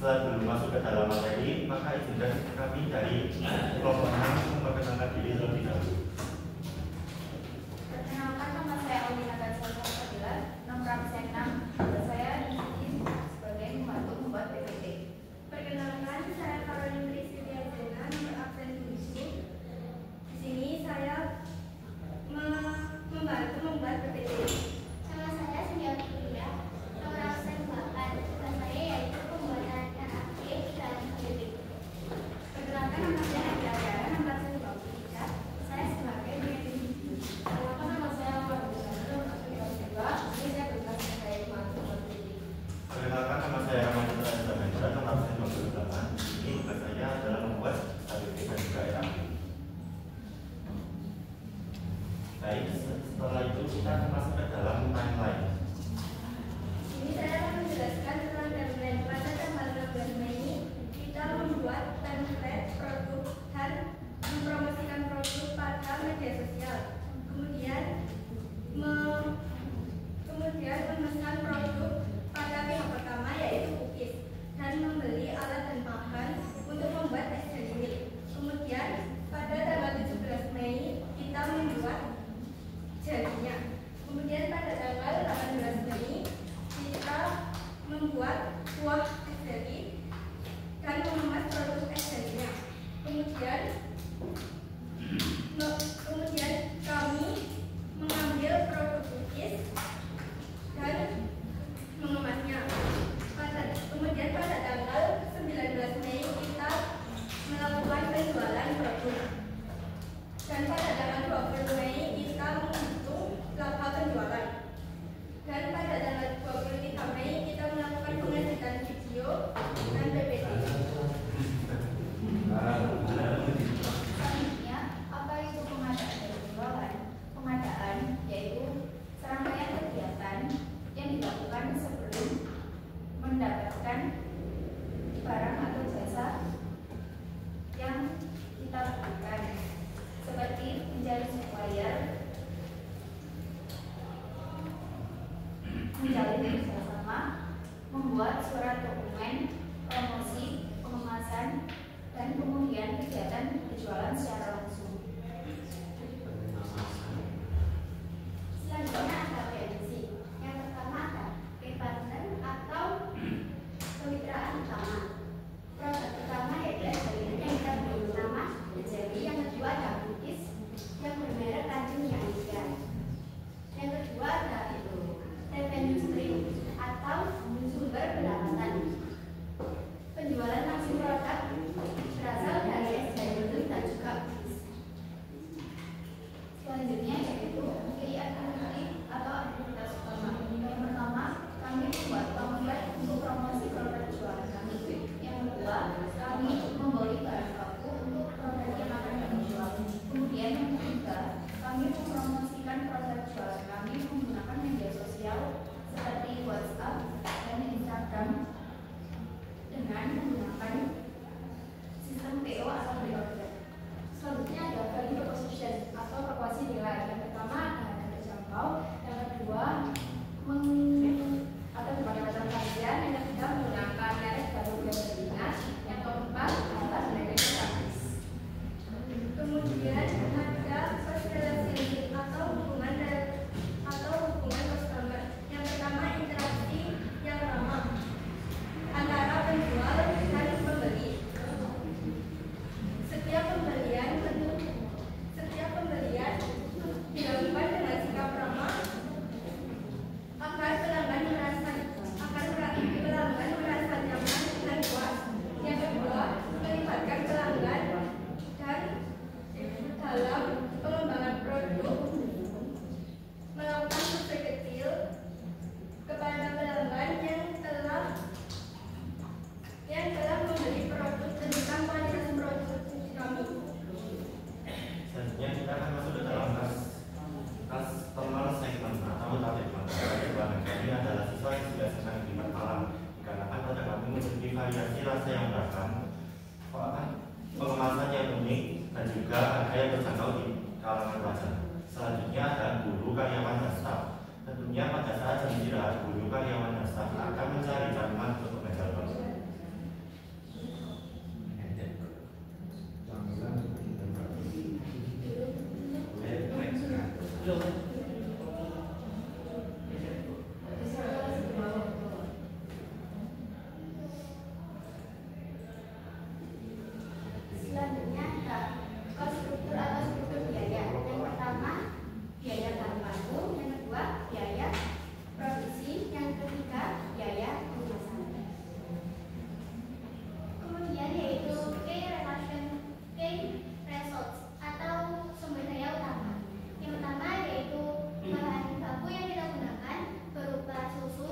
Sebelum masuk ke dalam materi, maka izinkan kami dari kelompok 6 memperkenalkan diri terlebih dahulu. Perkenalkan, nama saya Audina Gansal Fadila, nomor absen 6. Saya di sini sebagai pembantu membuat PPT. Perkenalkan, saya Caroline Priscilia Zena, nomor absen 7. Di sini saya membantu membuat PPT. Nama saya Sindiawati Julia, nomor absen 8. Tugas saya yaitu pembuatan RAP di dalam PPT. Perkenalkan, nama saya Nadia Tiara, nomor absen 23. Saya sebagai peneliti. Perkenalkan, nama saya Martina, nomor absen 22. Ini saya tugas sebagai pembantu membuat PPT. Perkenalkan, nama saya Ramadhan Ramadhan, nomor absen 28. Ini tugas saya adalah membuat KBP dan juga RAP. Baik, setelah itu kita akan masuk ke dalam timeline. Ini saya akan menjelaskan tentang timeline. Pada tanggal 16 Mei, kita membuat template produk dan mempromosikan produk pada media sosial. Kemudian memesan produk pada pihak pertama yaitu cookies dan membeli alat dan bahan untuk membuat es jelly. Kemudian pada tanggal 17 Mei kita membuat jadinya. Kemudian pada tanggal 18 Selanjutnya ada guru karyawan dan staf. Tentunya pada saat jam istirahat, guru karyawan dan staf akan mencari camilan untuk mengejar waktu. Selanjutnya ada konstruktur atau struktur biaya. Yang pertama, biaya bahan baku. Yang kedua, biaya produksi. Yang ketiga, biaya pemasaran. Kemudian yaitu key results atau sumber daya utama. Yang pertama yaitu bahan baku yang kita gunakan berupa susu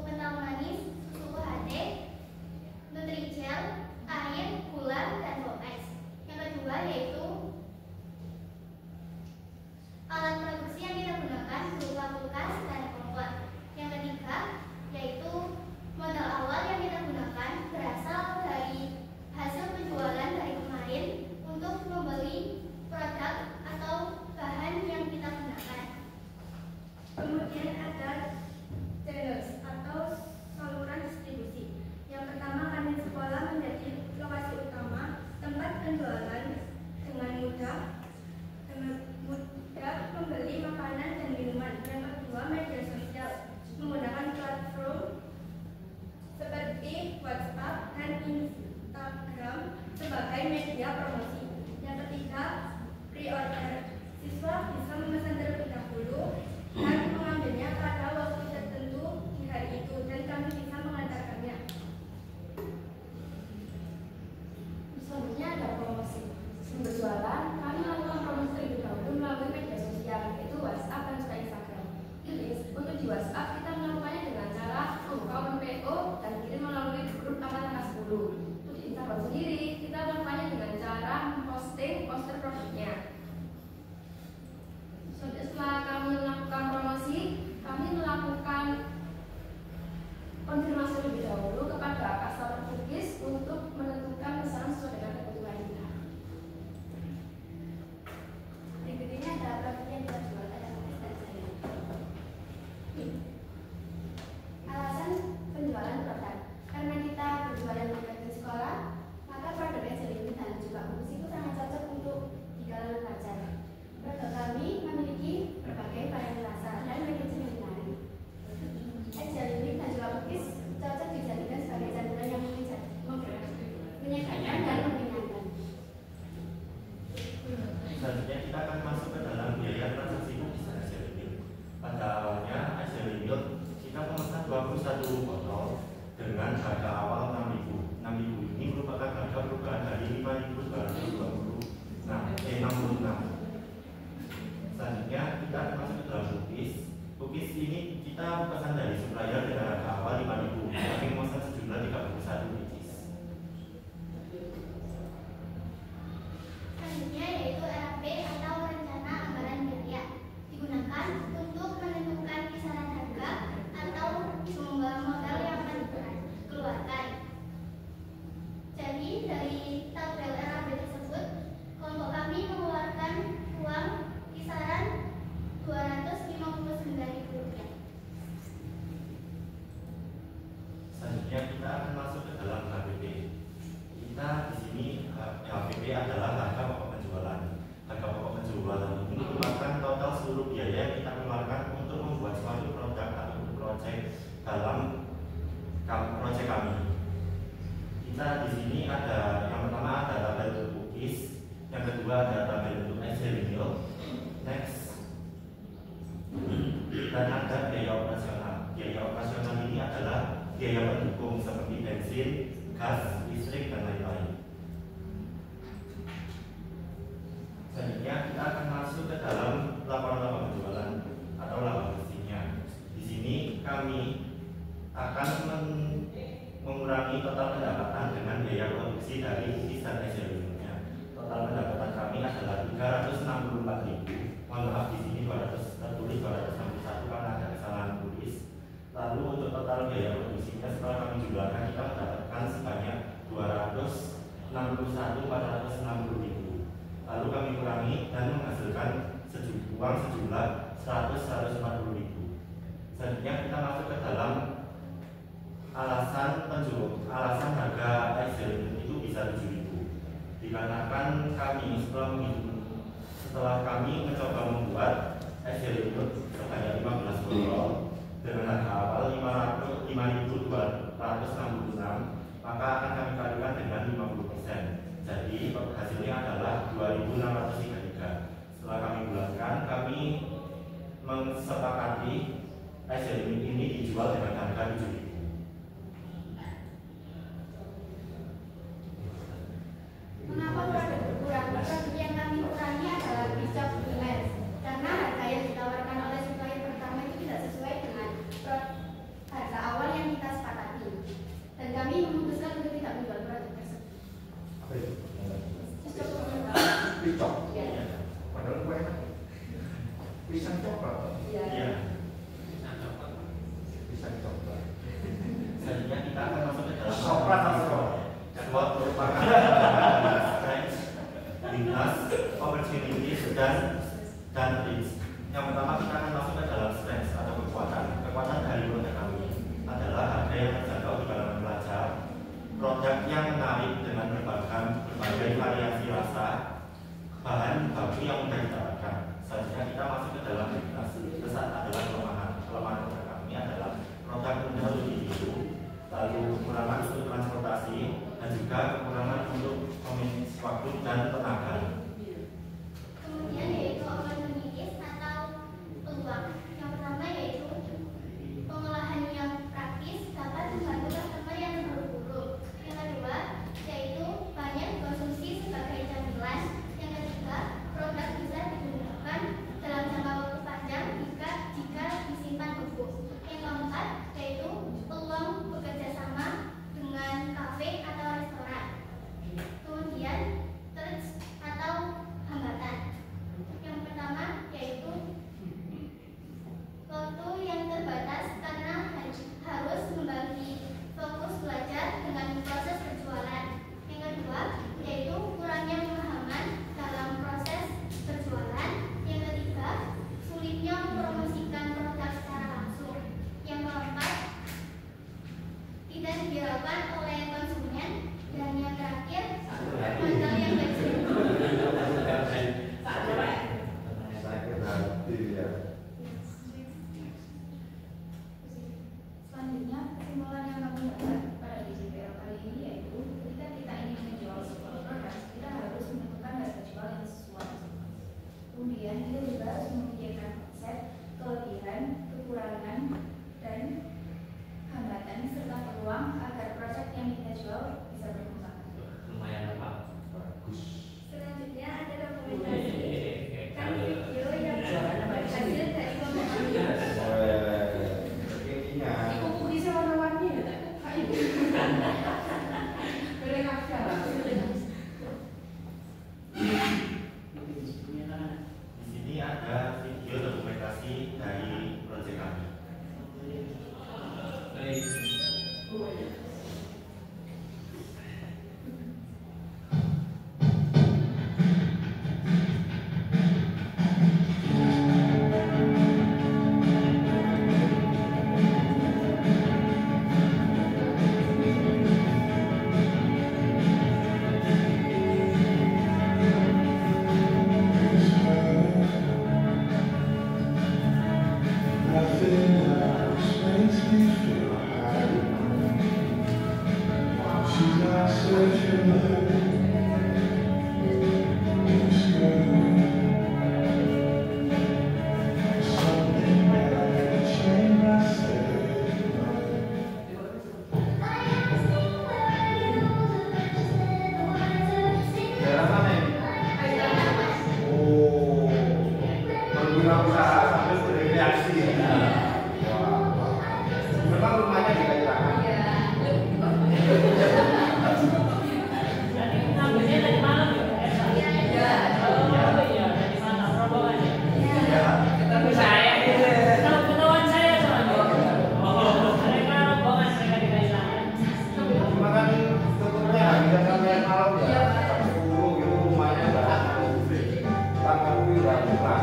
kental manis, susu UHT, Nutrijel, air, gula, dan Bomex. Yang kedua yaitu alat produksi yang kita gunakan berupa kulkas dan kompor. Yang ketiga yaitu modal awal yang kita gunakan berasal dari hasil penjualan dari kemarin untuk membeli produk atau bahan yang kita gunakan. Kemudian ada channels atau saluran distribusi. Yang pertama, kantin sekolah menjadi lokasi utama tempat penjualan dengan mudah membeli makanan dan minuman. Yang kedua, media sosial menggunakan platform seperti WhatsApp dan Instagram sebagai media promosi. Yang ketiga, pre-order. Siswa bisa memesan terlebih dahulu dan mengambilnya pada waktu tertentu di hari itu, dan kami bisa mengantarkannya. Selanjutnya ada promosi. Sebelum berjualan, kami melakukan promosi terlebih dahulu melalui media sosial, yaitu WhatsApp dan juga Instagram. Untuk di WhatsApp, kita melakukannya dengan cara membuka akun PO dan kirim melalui grup angkatan 10. Untuk di Instagram sendiri, kita melakukannya dengan cara memposting poster produknya. Setelah kami melakukan promosi, kami melakukan konfirmasi lebih dahulu kepada customer cookies untuk menentukan pesanan sesuai dengan kebutuhan kita. Berikut ini ada produk yang kita jual pada cookies dan saya. Alasan penjualan produk, karena kita berjualan di sekolah, maka produk SLB dan juga cookies itu sangat cocok untuk di kalangan pelajar. Produk kami memiliki berbagai varian rasa dan packaging yang menarik. SLB dan juga cookies cocok dijadikan sebagai campuran yang menyegarkan dan mengenyangkan. Selanjutnya kita akan masuk ke dalam biaya transaksi cookies dan SLB. Pada awalnya SLB kita memesan 21 botol dengan harga awal 6.000. 6.000 ini merupakan harga perubahan dari 5.266. Selanjutnya kita akan masuk ke dalam cookies. Cookies ini kita pesan dari supplier dengan harga awal 5.000. Kami memesan sejumlah 31 biji. Selanjutnya yaitu RAP atau rencana anggaran biaya, digunakan untuk menentukan kisaran harga atau jumlah modal yang akan dikeluarkan. Jadi dari tabel RAP tersebut, kelompok kami mengeluarkan uang kisaran Rp259.000. Selanjutnya kita akan masuk ke dalam HPP. Kita di sini HPP adalah harga pokok penjualan. Harga pokok penjualan ini merupakan total seluruh biaya yang kita keluarkan untuk membuat suatu produk atau proyek dalam proyek kami. Kita di sini ada yang pertama ada tabel bentuk cookies, yang kedua ada tabel bentuk SLB, next, dan ada biaya operasional. Biaya operasional ini adalah biaya pendukung seperti bensin, gas, listrik, dan lain-lain. Selanjutnya kita akan masuk ke dalam laporan penjualan atau laba bersihnya. Di sini kami akan mengurangi total pendapatan dengan biaya produksi dari cookies dan SLB-nya. Total pendapatan kami adalah 364.000. Mohon maaf di sini tertulis 261 karena ada kesalahan tulis. Lalu untuk total biaya produksinya setelah kami jualkan kita mendapatkan sebanyak 261.460.000. Lalu kami kurangi dan menghasilkan uang sejumlah 140.000. Selanjutnya kita masuk ke dalam alasan harga Excel itu bisa 7.000. Dikarenakan kami setelah kami mencoba membuat Excel itu sebanyak 15 botol dengan harga awal 5.266, maka akan kami kalikan dengan 50%. Jadi hasilnya adalah 2.633. Setelah kami bulatkan, kami mensepakati Excel ini dijual dengan harga 7.000. Mengapa produk berkurang? Produk yang kami kurangi adalah Bishop Lens, karena harga yang ditawarkan oleh supplier pertama itu tidak sesuai dengan harga awal yang kita sepakati, dan kami memutuskan untuk tidak menjual produk tersebut. Apa itu? Bishop. Bishop. Ya. Padahal gue enak. Pisang coklat. Iya. Pisang coklat. Selanjutnya kita akan masuk ke dalam Coklat atau coklat? Coklat merupakan strength, weakness, opportunities, dan risk. Yang pertama kita akan masuk ke dalam strength atau kekuatan. Kekuatan dari produk kami adalah harga yang terjangkau di kalangan pelajar, produk yang menarik dengan berbagai variasi rasa, bahan baku yang mudah didapatkan. Selanjutnya kita masuk ke dalam weakness. Besar adalah kelemahan produk kami adalah produk mudah untuk dihidu, lalu kekurangan untuk transportasi, dan juga kekurangan untuk komunikasi waktu dan tenaga. Kemudian yaitu opportunities atau peluang. Yang pertama yaitu pengolahan yang praktis dapat membantu customer yang terburu-buru. Yang kedua yaitu banyak konsumsi sebagai camilan. Yang ketiga, produk bisa digunakan dalam jangka waktu panjang jika disimpan utuh. Yang keempat yaitu peluang bekerja sama dengan kafe atau restoran. Kemudian threats atau hambatan. Yang pertama yaitu waktu yang terbatas karena harus membagi fokus belajar dengan proses berjualan. Yang kedua yaitu kurangnya pemahaman dalam proses berjualan. Yang ketiga sulitnya mempromosikan produk secara langsung. Yang keempat tidak dihiraukan oleh konsumen. Dan yang terakhir modal yang kecil. Sakit hati ya. Selanjutnya, kesimpulan yang kami dapat pada DJPL kali ini yaitu ketika kita ingin menjual sebuah produk, kita harus menentukan harga jual yang sesuai. Kemudian kita juga harus memikirkan konsep, kelebihan, kekurangan, dan hambatan serta peluang agar produk yang kita jual bisa berkembang. Lumayan apa? Bagus. Selanjutnya ada dokumentasi kan video yang hasil dari kompetisi. Kekinian. Ibu bisa warna-warni ya? Boleh kakak. Di sini ada video dokumentasi dari proyek kami. Nothing else makes me feel happy. She's not searching her. It's good. Something that can change my state of mind. Daerah mana ini? Oh, berwirausaha sambil berekreasi ya. Wah. Memang rumahnya di Kajrangan. Jadi ngambilnya dari malam ya? Oh iya, dari mana rombongannya? Ketemu saya. Kalau ketahuan saya soalnya. Oh, mereka rombongan mereka di Kailangan. Cuma kan tutupnya bisa sampai malam ya. Jam 10 gitu rumahnya udah tanggal udah buka.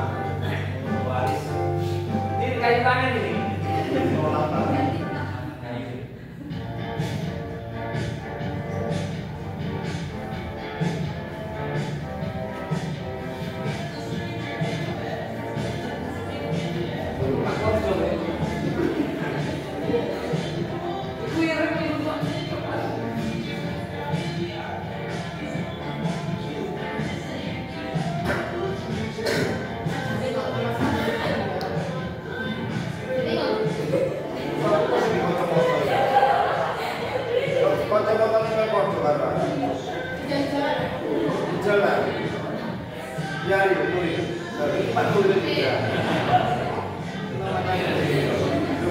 Aku itu juga.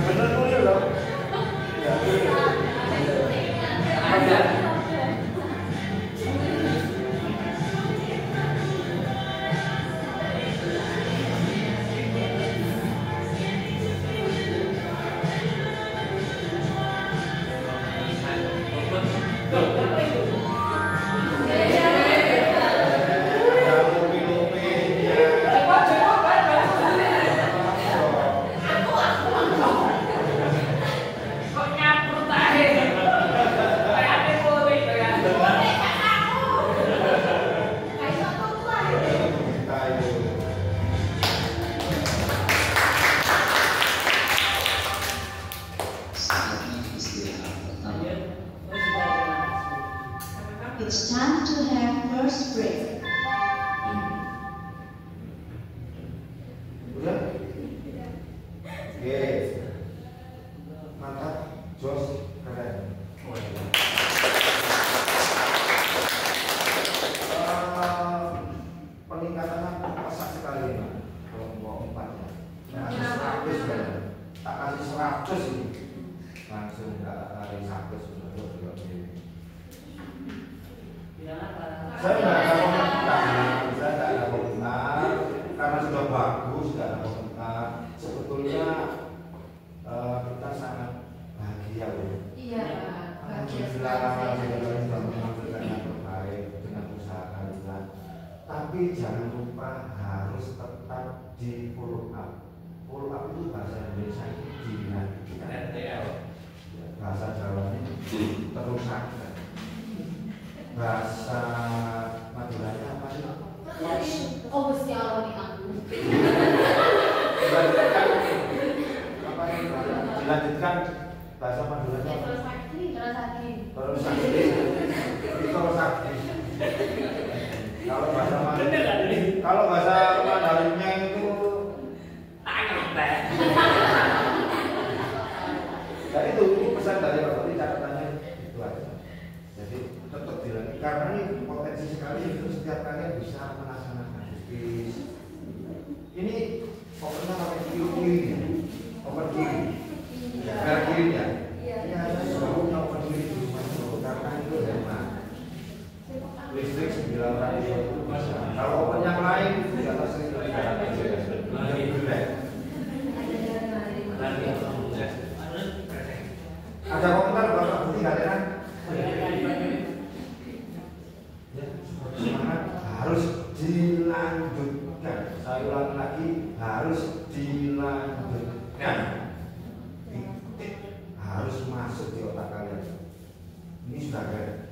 Bener mulai loh. Ya. Ada. It's time to have first break. Udah? Yes. Mantap, Jos, keren. Peningkatannya pesat sekali, Pak. Kelompok 4 ya. Kasih 100 kan? Tak kasih 100 ini. Langsung nggak tarik 100 sudah. Saya nggak ada komentar, karena sudah bagus, nggak ada komentar. Sebetulnya kita sangat bahagia loh. Iya, bahagia Alhamdulillah, kita sudah menampilkan yang terbaik dengan usaha kalian. Tapi jangan lupa harus tetap di follow up. Follow up itu bahasa Indonesia itu dilanjutkan. Bahasa Jawanya terus aja. Bahasa Maduranya apa sih? Oh, Gusti Allah nih aku. Dilanjutkan apa ini? Dilanjutkan bahasa Maduranya apa? Terus sakit. Kalau bahasa Mandarinnya itu ya itu pesan dari Bapak di catatannya itu aja. Jadi tetap dilanjutkan karena ini potensi sekali itu setiap kalian bisa melaksanakan. Ini pokoknya pakai kiri, open kiri, garis kiri ya. Ini hanya sebelumnya open kiri di rumah karena itu hemat. Listrik 900 itu bisa. Kalau open yang lain di atas 1.300 lebih jelek. Ada komentar Bapak Budi nggak ada? Ya, semangat harus dilanjutkan. Saya ulang lagi, harus dilanjutkan. Titik harus masuk di otak kalian. Ini sudah keren.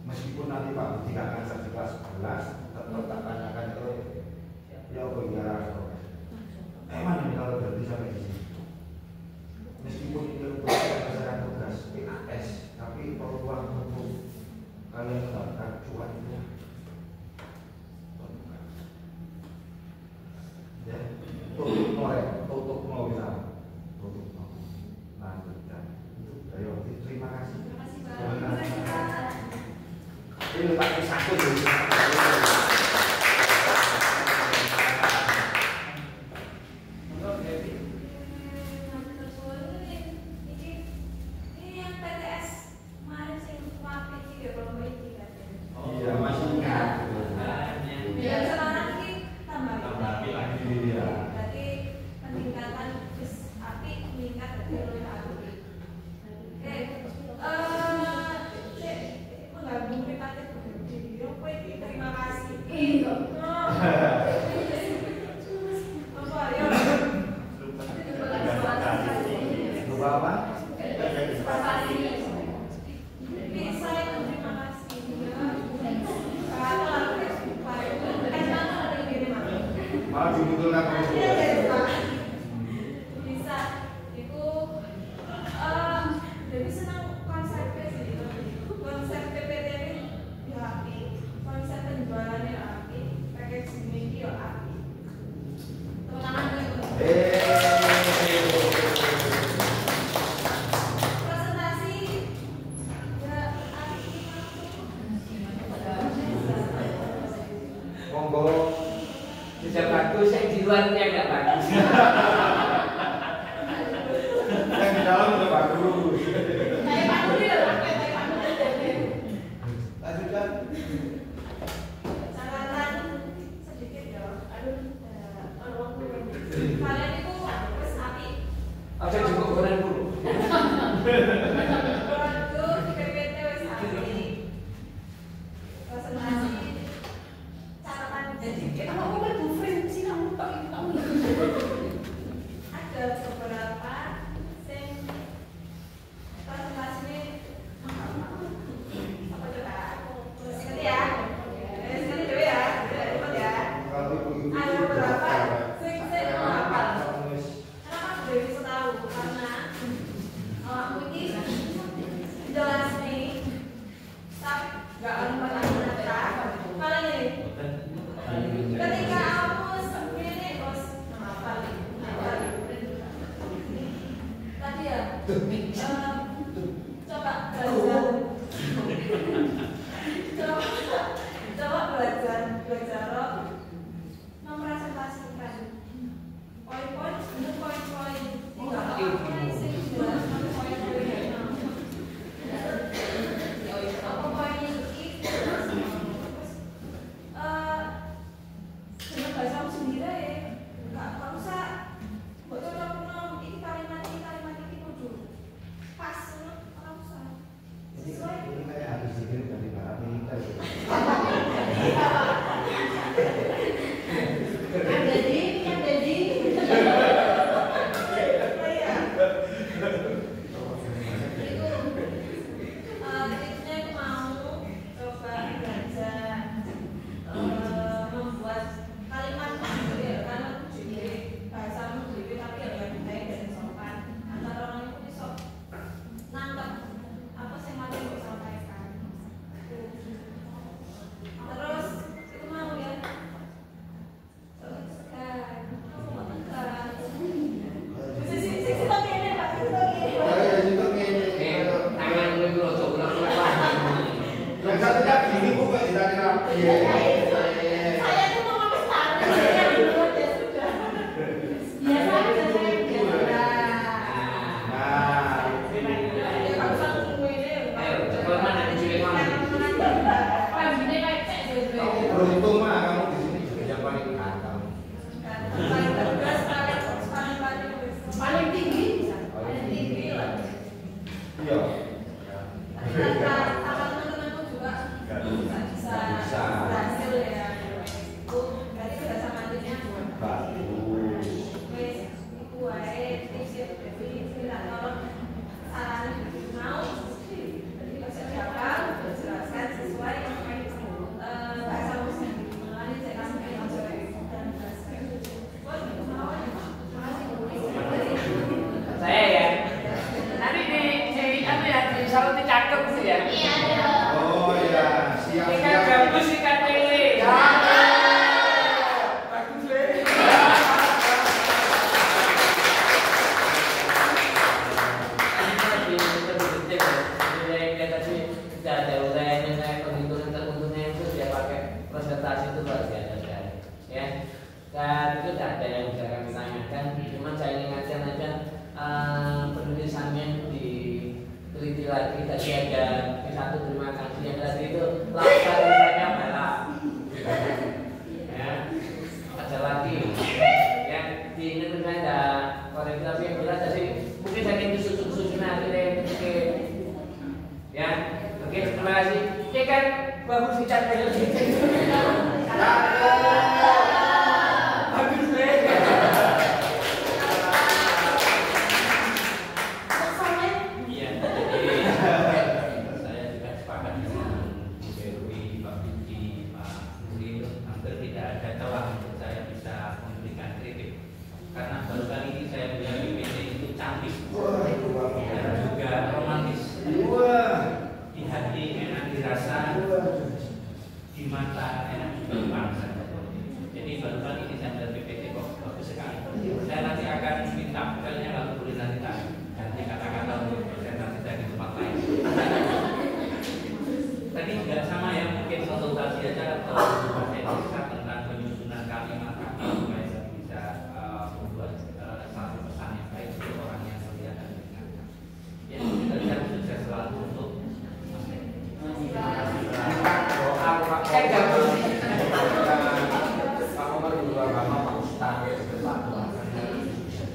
Meskipun nanti Pak Budi nggak ngajar di kelas 11, tetap tak tanyakan ya oh iya, emang ini kalau berhenti sampai di sini. Meskipun ini untuk berdasarkan tugas PAS, tapi peluang untuk kalian mendapatkan cuannya ya, tutup mau bisa tutup mau lanjutkan itu dari waktu. Terima kasih. Ini letaknya satu dulu. Monggo disiapkan. bagus, yang di luarnya nggak bagus. Yang di dalam udah bagus. Kayak Pak Nudi loh, kayak Pak Nudi. Lanjutkan. Catatan sedikit ya. Aduh, kalian itu wis api. Oke, cukup goreng dulu. Produk di PPT wis api. Presentasi catatan Jadi kita mau ngomong buffet sih kamu tak tahu. ada beberapa sing presentasi ini apa coba? Sekali ya. Sekali dulu ya. Ikut ya. Kalau ibu-ibu Ada udah beberapa hafal. sing hafal. Kenapa sudah bisa tahu? Karena aku ini jelas nih, tapi nggak akan pernah menata. Kalian ini, ketika aku segini bos hafal tadi ya, coba belajar, coba belajar mempresentasikan poin-poin sebenarnya poin-poin enggak apa-apa sih jelas poin-poin apa poin ini dengan bahasa sendiri ya nggak usah buat coba ini kalimat ini kudu pas nggak usah sesuai Ini kayak habis dikirim dari Barat Amerika. tipsnya itu mau coba belajar membuat kalimat sendiri, kalimat sendiri, bahasa sendiri, tapi yang baik dan sopan. Antara orang itu bisa nangkep apa sih yang mau disampaikan. Terus itu mau ya. Yang satunya gini bu, kok ditanya rapi. Saya tuh mau ngomong sekarang, saya dulu ya sudah. Biasa aja saya biasa. Nah, Ayo, coba mana diculik mana? Pagi kayak cek kamu beruntung mah kamu di sini juga yang paling ganteng. paling tinggi. Paling tinggi lah. Iya. Teman-temanku juga bisa berhasil ya. Itu berarti kerjasama timnya Bagus. wes itu wae tips Devi minta tolong saran mau jadi persiapan jelaskan sesuai bahasa muslim. Nanti saya kasih dan bahasa. Saya ya. Nanti di apa ya di salon cakep sih ya. Iya dong. Oh iya, siap Ikan siap. gabus, ikan lele. Bagus deh. Presentasi itu luar biasa sekali, ya. Dan itu tidak ada yang bisa kami tanyakan. Cuma saya ingatkan aja penulisannya diteliti lagi. Tadi ada satu terima kasih yang tadi itu langsung misalnya balap. Ya, ada lagi. Ya, di ini misalnya ada koreografi yang berat. Jadi mungkin saking susunan akhirnya mungkin. Ya, oke, terima kasih. Ini kan bagus dicatat gitu. Bagus deh. Iya, jadi saya juga sepakat dengan Bu Dewi, Pak Vicky, Pak Nuril. Hampir tidak ada celah untuk saya bisa memberikan kritik. Karena baru kali ini saya bilang PPT itu cantik dan juga romantis. Wah. Di hati enak dirasa, di mata enak juga dipangsa. Jadi baru kali ini saya melihat PPT kok bagus sekali. Saya nanti akan minta filenya kalau boleh nanti tak ganti kata-kata untuk presentasi saya di tempat lain. Tadi juga sama ya, mungkin konsultasi aja atau bahasa Indonesia tentang penyusunan kalimat atau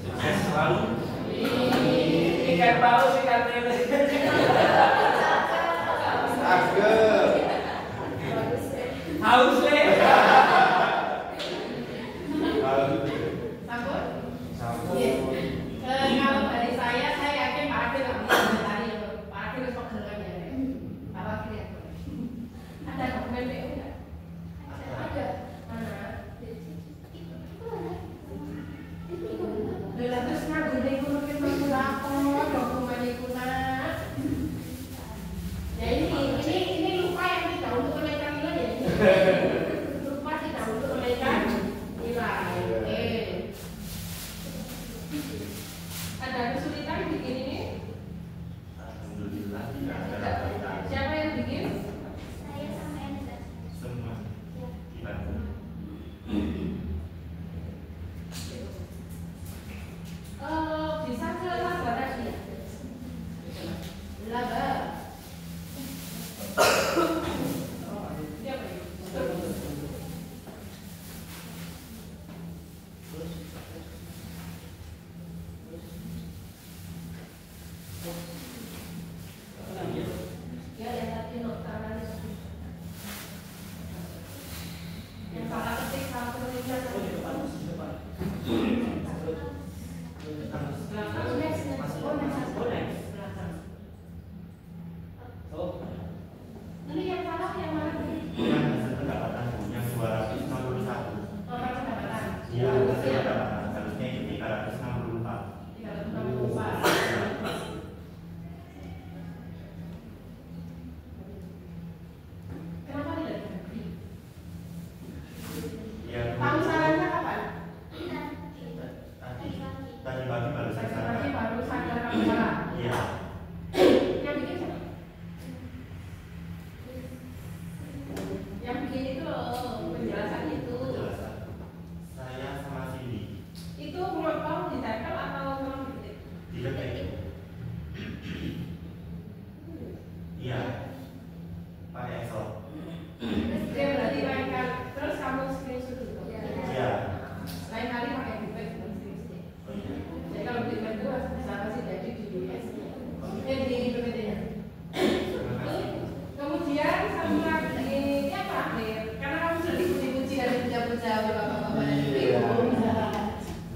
Sukses selalu. Ikan paus, ikan lele. Agak. Haus le. Sambut. Sambut. Kalau dari saya yakin Pak Akil nggak bisa berlari. Pak Akil harus pegangan ya. Pak Akil ya. Ada dokumen PU nggak? Ada. Mana? Itu Lah terus ngagune kulo ki mengulakon dokumen iku nak. Ya ini lupa yang tidak untuk kenaikan nilai ya. Lupa tidak untuk kenaikan nilai. Oke. Ada kesulitan bikin ini? Alhamdulillah tidak ada kesulitan. Siapa yang bikin? Saya sama Enda. Semua dibantu. Bisa ke laba tadi ya? Laba. Siapa ini? Ya, yang tadi nota analis. Yang salah ketik sama penulisan. Ini yang salah yang mana? Yang hasil pendapatanku yang 261. Nomor pendapatan. Iya, hasil pendapatan harusnya itu 364. 364. Kenapa tidak dibagi? Ya, Tahu sarannya kapan? tadi pagi baru saya Tadi sadar. baru sadar kamu salah. Iya. Yang bikin siapa? Yang bikin itu loh, penjelasan itu. Penjelasan. Saya sama Cindy Itu kamu ditempel atau kamu diketik? diketik. Iya. Pakai Excel. Dia berarti lain kali, terus kamu screenshot dulu. Iya. Lain kali pakai Gmail bukan screenshot. Oh iya. Jadi kalau Gmail itu bisa kasih jadi di DS. Di PPT-nya. Terima kasih. Kemudian satu lagi yang terakhir, karena kamu sudah dipuji-puji dan dipuja-puja oleh bapak-bapak dan Iya. ibu.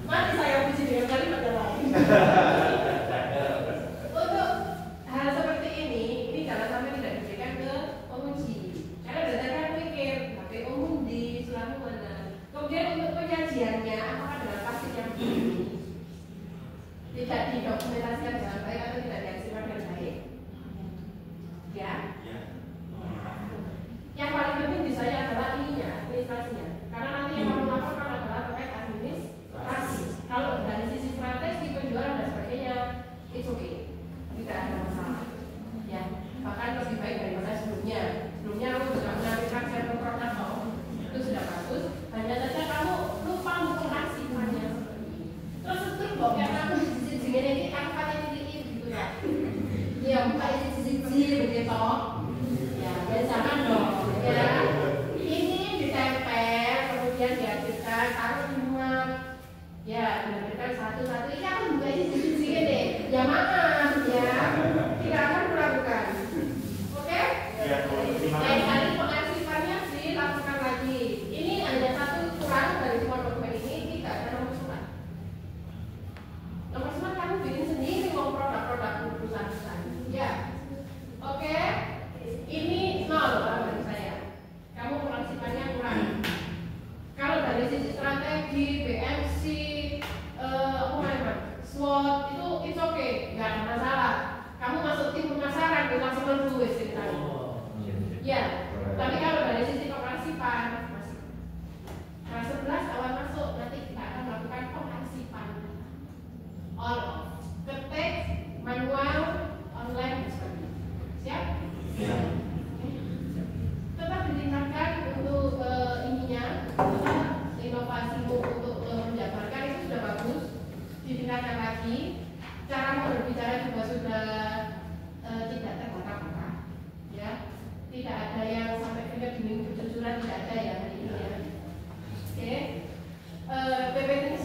Mari saya puji dengan kalimat yang lain. Untuk hal seperti ini jangan sampai tidak diberikan ke penguji. Karena berdasarkan pikir, KPU undi, suratmu mana. Kemudian untuk penyajiannya, apakah dengan pasti yang begini tidak didokumentasikan dengan baik atau tidak diaksikan dengan baik? Ya. Iya. Yang paling penting di saya adalah ininya, administrasinya. Karena nanti yang kamu laporkan adalah terkait administrasi. Kalau dari sisi strategi penjualan dan sebagainya, it's okay, tidak ada masalah. Ya, bahkan lebih baik daripada sebelumnya. Sebelumnya kamu sudah menampilkan sampel produk itu sudah bagus. Hanya saja kamu lupa mengkonversi semuanya seperti ini. Terus bokeh kamu di sini ini angkatnya titik gitu ya.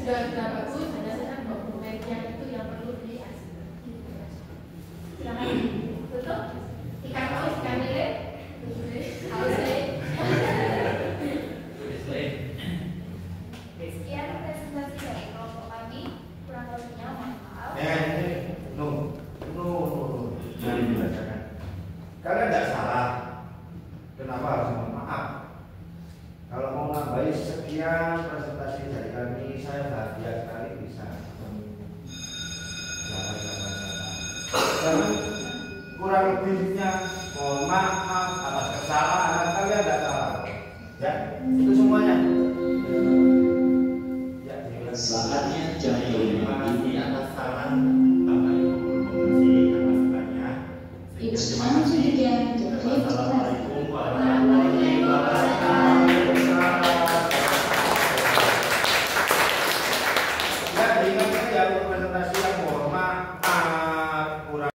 sudah bagus, hanya saja dokumennya itu yang perlu diarsipkan. Silakan tutup. Ikan paus, ikan lele, paus lele. Sekian presentasi dari kelompok kami. Kurang lebihnya mohon maaf. Jangan dibacakan. Kalian tidak salah. Kenapa harus mohon maaf? Kalau mau nambahi sekian presentasi dari kami, saya bahagia sekali bisa karena kurang lebihnya mohon maaf atas kesalahan kalian tidak salah. Ya, itu semuanya.